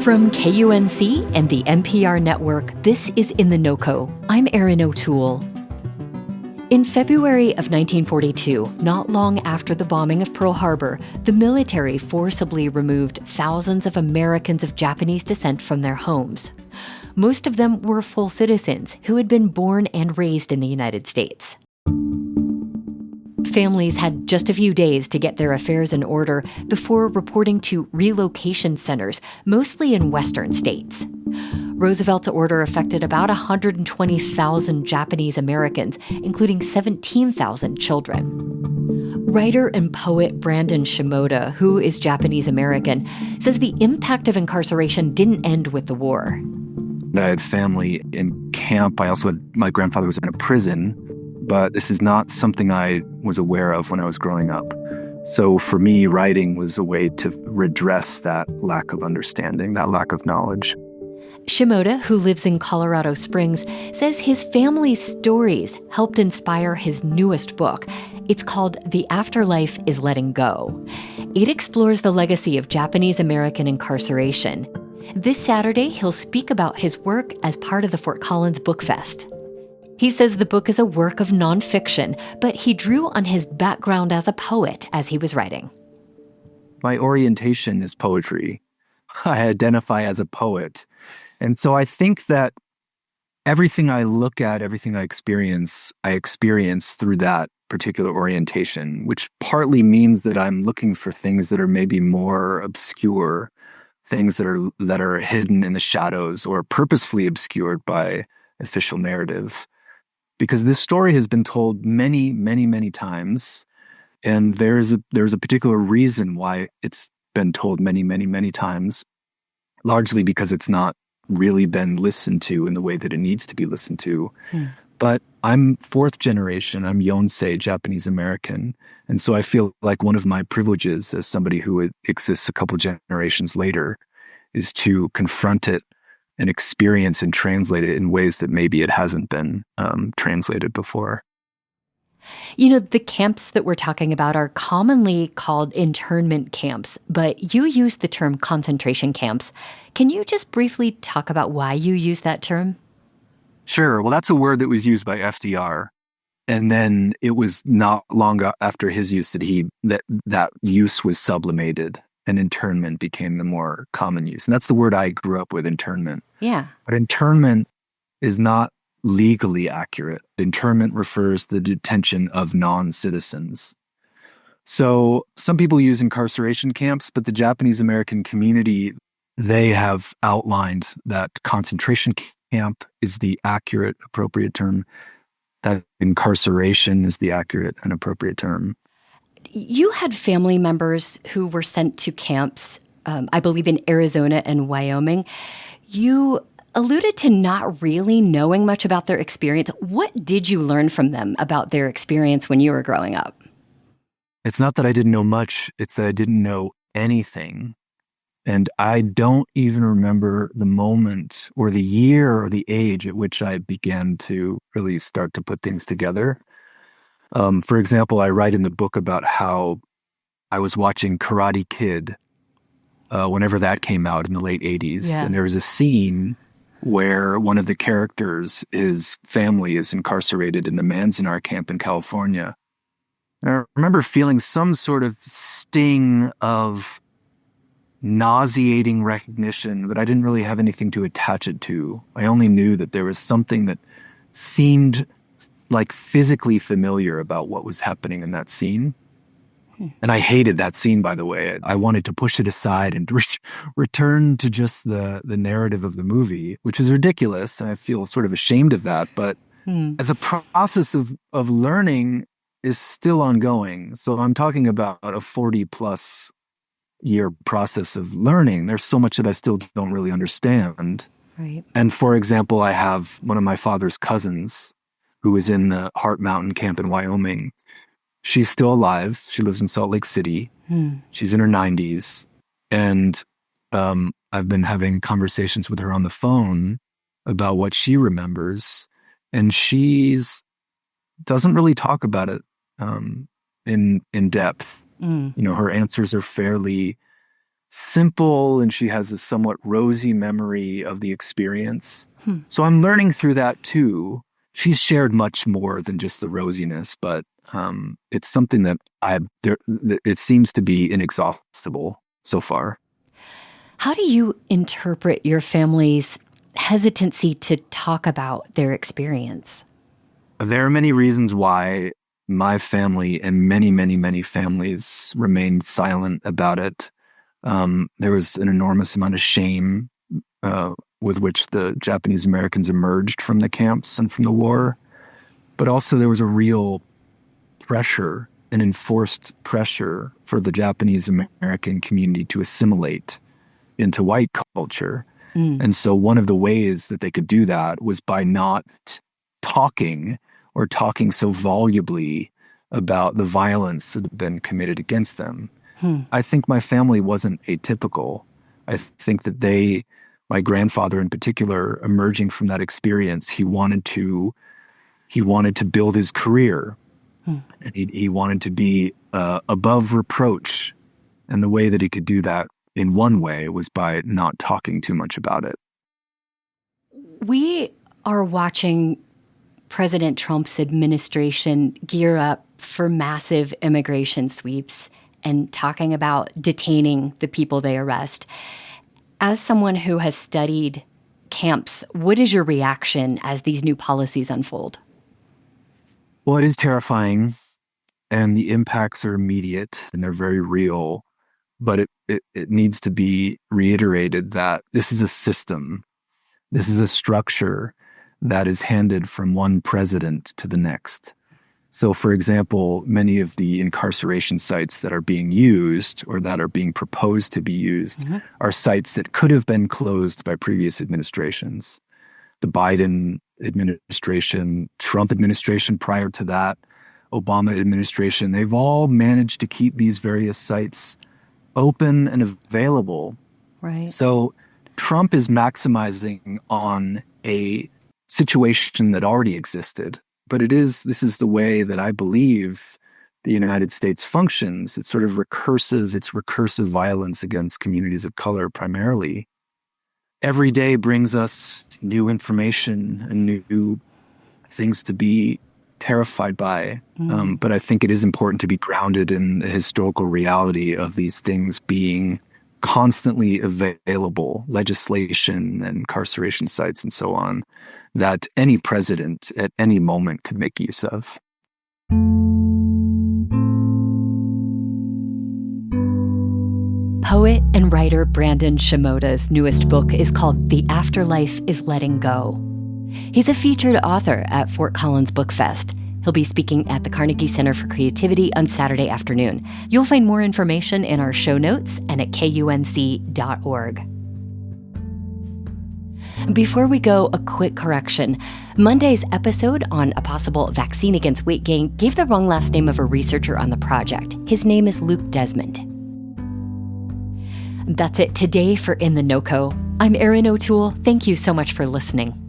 From KUNC and the NPR network, this is In The NoCo. I'm Erin O'Toole. In February of 1942, not long after the bombing of Pearl Harbor, the military forcibly removed thousands of Americans of Japanese descent from their homes. Most of them were full citizens who had been born and raised in the United States. Families had just a few days to get their affairs in order before reporting to relocation centers, mostly in Western states. Roosevelt's order affected about 120,000 Japanese Americans, including 17,000 children. Writer and poet Brandon Shimoda, who is Japanese American, says the impact of incarceration didn't end with the war. I had family in camp. My grandfather was in a prison, but this is not something I was aware of when I was growing up. So for me, writing was a way to redress that lack of understanding, that lack of knowledge. Shimoda, who lives in Colorado Springs, says his family's stories helped inspire his newest book. It's called The Afterlife is Letting Go. It explores the legacy of Japanese American incarceration. This Saturday, he'll speak about his work as part of the Fort Collins Book Fest. He says the book is a work of nonfiction, but he drew on his background as a poet as he was writing. My orientation is poetry. I identify as a poet. And so I think that everything I look at, everything I experience through that particular orientation, which partly means that I'm looking for things that are maybe more obscure, things that are hidden in the shadows or purposefully obscured by official narrative. Because this story has been told many, many, many times, and there's a particular reason why it's been told many, many, many times, largely because it's not really been listened to in the way that it needs to be listened to. But I'm fourth generation, I'm Yonsei, Japanese American, and so I feel like one of my privileges as somebody who exists a couple generations later is to confront it and experience and translate it in ways that maybe it hasn't been translated before. You know, the camps that we're talking about are commonly called internment camps, but you use the term concentration camps. Can you just briefly talk about why you use that term? Sure. Well, that's a word that was used by FDR. And then it was not long after his use that use was sublimated. And internment became the more common use. And that's the word I grew up with, internment. Yeah. But internment is not legally accurate. Internment refers to the detention of non-citizens. So some people use incarceration camps, but the Japanese American community, they have outlined that concentration camp is the accurate, appropriate term, that incarceration is the accurate and appropriate term. You had family members who were sent to camps, I believe in Arizona and Wyoming. You alluded to not really knowing much about their experience. What did you learn from them about their experience when you were growing up? It's not that I didn't know much, it's that I didn't know anything. And I don't even remember the moment or the year or the age at which I began to really start to put things together. For example, I write in the book about how I was watching Karate Kid whenever that came out in the late 80s. Yeah. And there was a scene where one of the characters, his family is incarcerated in the Manzanar camp in California. And I remember feeling some sort of sting of nauseating recognition, but I didn't really have anything to attach it to. I only knew that there was something that seemed like physically familiar about what was happening in that scene. And I hated that scene, by the way. I wanted to push it aside and return to just the narrative of the movie, which is ridiculous. And I feel sort of ashamed of that. But the process of learning is still ongoing. So I'm talking about a 40-plus year process of learning. There's so much that I still don't really understand. Right. And for example, I have one of my father's cousins who is in the Heart Mountain camp in Wyoming. She's still alive. She lives in Salt Lake City. She's in her 90s. And I've been having conversations with her on the phone about what she remembers. And doesn't really talk about it in depth. You know, her answers are fairly simple and she has a somewhat rosy memory of the experience. So I'm learning through that too. She's shared much more than just the rosiness, but it's something that it seems to be inexhaustible so far. How do you interpret your family's hesitancy to talk about their experience? There are many reasons why my family and many, many, many families remained silent about it. There was an enormous amount of shame with which the Japanese Americans emerged from the camps and from the war. But also there was a real pressure, an enforced pressure for the Japanese American community to assimilate into white culture. And so one of the ways that they could do that was by not talking or talking so volubly about the violence that had been committed against them. I think my family wasn't atypical. I think that my grandfather in particular, emerging from that experience, he wanted to build his career. And he wanted to be above reproach. And the way that he could do that in one way was by not talking too much about it. We are watching President Trump's administration gear up for massive immigration sweeps and talking about detaining the people they arrest. As someone who has studied camps, what is your reaction as these new policies unfold? Well, it is terrifying, and the impacts are immediate and they're very real. But it needs to be reiterated that this is a system. This is a structure that is handed from one president to the next. So, for example, many of the incarceration sites that are being used or that are being proposed to be used are sites that could have been closed by previous administrations. The Biden administration, Trump administration prior to that, Obama administration, they've all managed to keep these various sites open and available. Right. So Trump is maximizing on a situation that already existed. But this is the way that I believe the United States functions. It's sort of recursive violence against communities of color primarily. Every day brings us new information and new things to be terrified by. But I think it is important to be grounded in the historical reality of these things being constantly available, legislation and incarceration sites and so on, that any president at any moment could make use of. Poet and writer Brandon Shimoda's newest book is called The Afterlife is Letting Go. He's a featured author at Fort Collins Book Fest. He'll be speaking at the Carnegie Center for Creativity on Saturday afternoon. You'll find more information in our show notes and at KUNC.org. Before we go, a quick correction. Monday's episode on a possible vaccine against weight gain gave the wrong last name of a researcher on the project. His name is Luke Desmond. That's it today for In The NoCo. I'm Erin O'Toole. Thank you so much for listening.